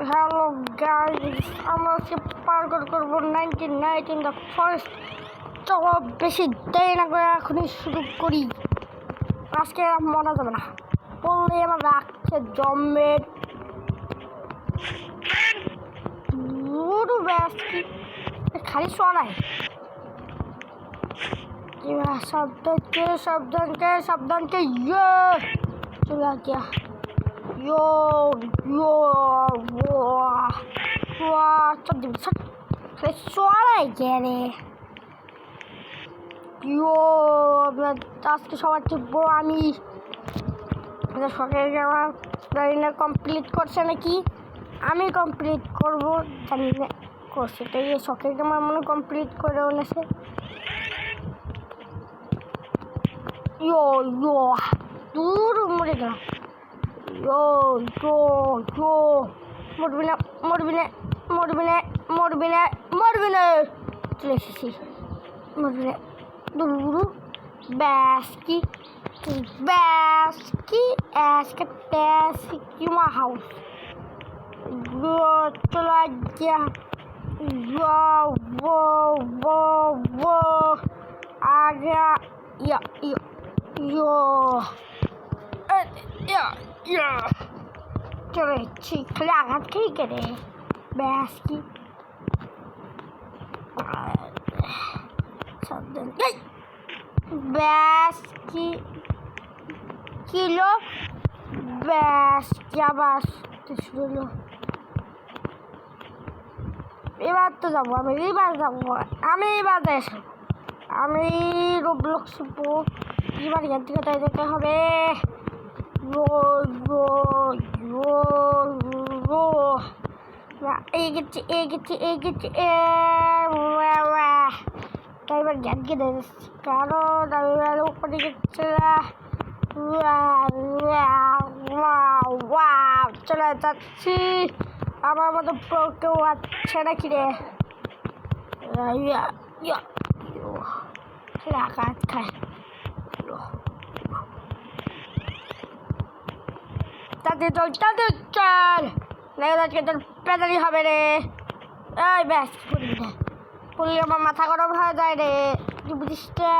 Hello guys, আমরা আজকে পার্কর করবো 19 ইন দ্য ফরেস্ট। চলো বেশি দেরি না করে এখনই শুরু করি। আজকে মরা যাবে না, বললে আমার রাখছে জমের ব্যাস কি খালি শোনায়। সাবধানকে সাবধানকে সাবধানকে ইয়ে চলে গিয়া Yo, yo, wow, wow, সবাই গেলে আজকে সবার চিপবো আমি। শখের জামা জানি না কমপ্লিট করছে নাকি, আমি কমপ্লিট করবো জানি না করছে। তো এই শখের জামা মনে কমপ্লিট করে এনেছে। ইয়ো ইয়ো দূর মরে গেলাম। Yo, yo, yo, মরবি না মরবি না মরবি না মরবি না মরবি না চলে এসেছি। মরবি না দুরু ব্যাস কি আজকে ব্যাস কি মা হাউস চলে গিয়া আগে ইয়ো চলে খালি আঘাত খেয়ে কেটে ব্যাস কি ব্যাস কি কিলো ব্যাস কি আবার শুরু হলো। এবার তো যাবো আমি এবার যাই আমি রোবলক্স শিখবো। এবার এখান থেকে তাই যেতে হবে। এগেছি এবার জ্ঞান কেটে যাচ্ছি, কারণ আমি উপরে গেছে চলে যাচ্ছি। আমার মতো কেউ আছে নাকি রে? আঘাত খায় তাদের চল আজকে তোর পেদারি হবে রে। এই ব্যাস করবি না, করলে আমার মাথা গরম হয়ে যায় রে, তুই বুঝিস না?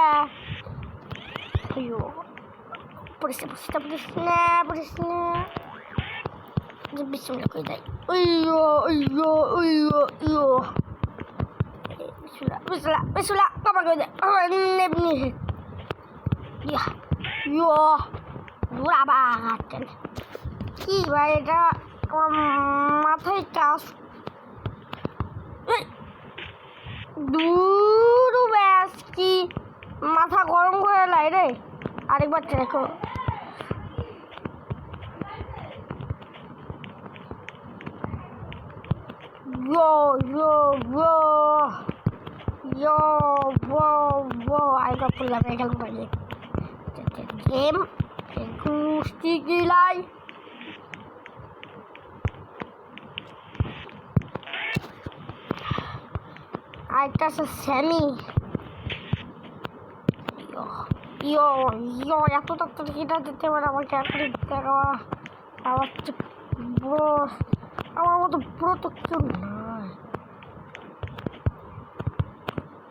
বিসমিল্লাহ করে দেয়। বিসমিল্লাহ বাবা করে দেয় এমনি দূর আবার কি ভাই এটা মাথায় কাজ দূর ব্যাস কি মাথা গরম করে লাই রে। আরেকবার দেখো আরেকবার করলাম গেল গেম কুস্তি গিলাই আরেকটা আছে স্যামি। এত তত্ত্ব এটা দিতে পারে আমাকে এখন দেখা। আমার বড় আমার মতো বড় তো কেউ নয়,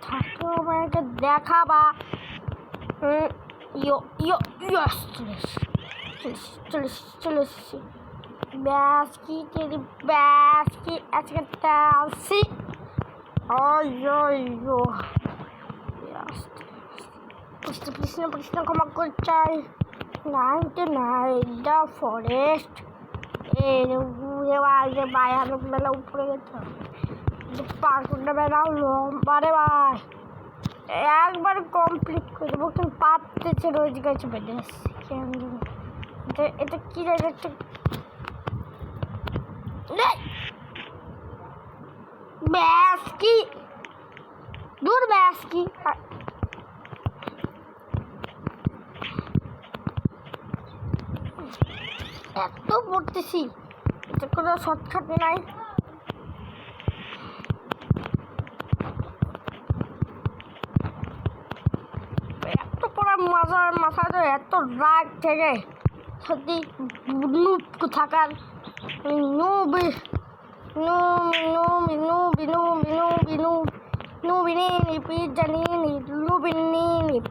থাকলেও আমাকে দেখাবা। চলে এসেছি ব্যাস কি আজকে আসছি। প্রশ্ন ক্ষমা করে চাই। 99 দ্য ফরেস্ট বাইরে বেলা উপরে গেছে পার্কটা বেলাও লম্বারে ভাই একবার কমপ্লিট করে দেবো, কিন্তু পারতেছে রোজ গাছে বেঁধে এটা কি জায়গা ব্যাস কি দূর ব্যাস কি এত পড়তেছি, এটা কোনো শর্টকাট নাই। এত পড়ার মাথা তো এত রাগ থেকে সত্যি নুব থাকার noob Nubinini, Pijanini, Lubinini.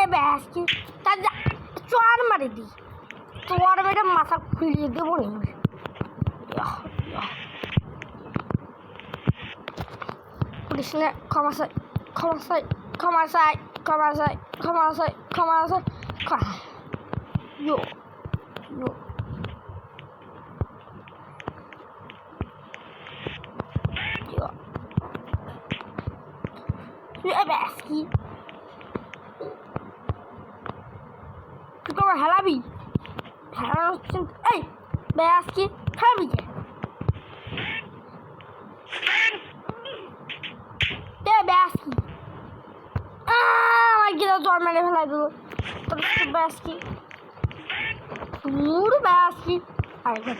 Basti. Taglia. Suara maridi. Suara beda masak kulit dia boleh. Ya. Polisnya come outside. Yo. Basti. Kau halabi. Hey, Basti, halabi. Basti. Kita jual mana dulu. Terus Basti. Basti. Ayo kita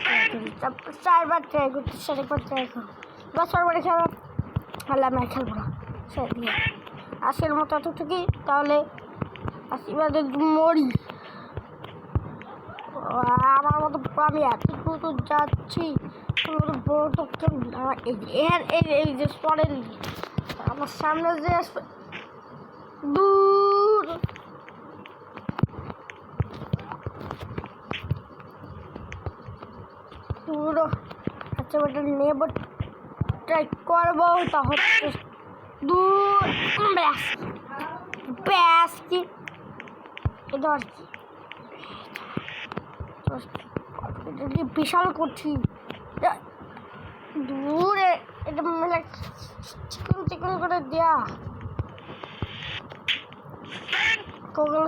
try. Bas balik খেলা হালা मैं খেলবো না ছেড়ে দিয়ে আজকের মতো এতটুকুই তাহলে আশীর্বাদের মরি আমার মতো আমি এতটুকু যাচ্ছি বড় তো এই যে স্পটের আমার সামনে যে দূর পুরো আচ্ছা ওটা নেব ট্রাই করবো তা হচ্ছে দূর ব্যাস কি এটা বিশাল করছি দূরে এটা মানে চিকন করে দেয়া কোগুলো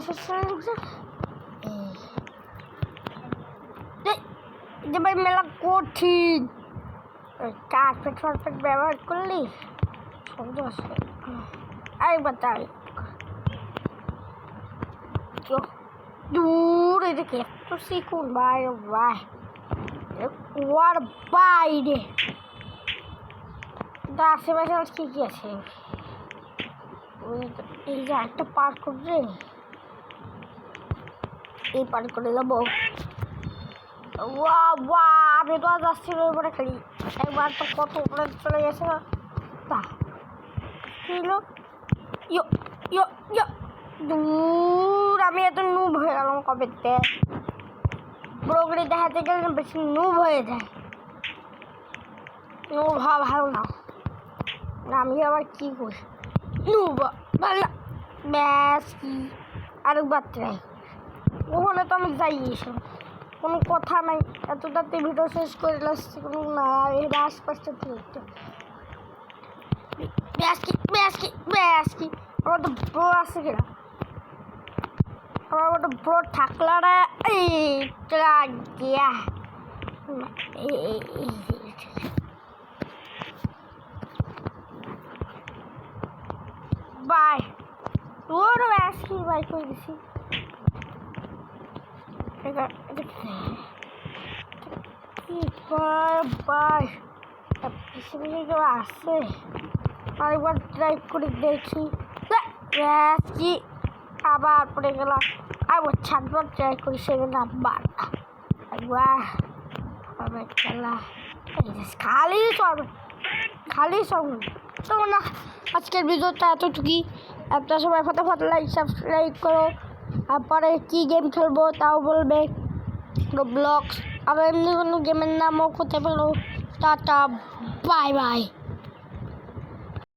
ভাই মেলা কঠিন কার্পেট ব্যবহার করলি সহজ আছে আরেকবার তাই দূর এটাকে একটু শিখুন ভাই ভাই কুয়ার বাইরে আশেপাশে আর কি আছে এই যে একটা পার করবে এই পার করে যাবো আমি তো আজ আসছি উপরে খেলি একবার তো কত উপরে চলে গেছে তা দূর আমি এত নুব হয়ে গেলাম কবে ব্রোগড়ি দেখাতে গেলে বেশি নুব হয়ে যায় নুব হওয়া ভালো না আমি আবার কি করি নুব ভালো ব্যাস কি আরেকবার ট্রাই ওখানে তো আমি যাই এসব কোনো কথা নাই এত তাতে ভিডিও শেষ করে আসছি কোনো না এর আশপাশটা একটু ব্যাস কি আমার তো ব্রো আছে কিনা আমার ওটা ব্রো থাকলা রে গিয়া বাই তোর ব্যাস কি বাই করে দিছি বাই কেউ আসে আরেকবার ট্রাই করে দেখি কি আবার পড়ে গেলাম আবার ছাদবার ট্রাই করি সেখানে আবার একবার খেলা খালি সব তো না আজকের ভিডিওটা এতটুকুই একটা সময় ফটাফট লাইক সাবস্ক্রাইব করো তারপরে কী গেম খেলবো তাও বলবে ব্লগস আর এমনি কোনো গেমের নামও করতে পারো টাটা বাই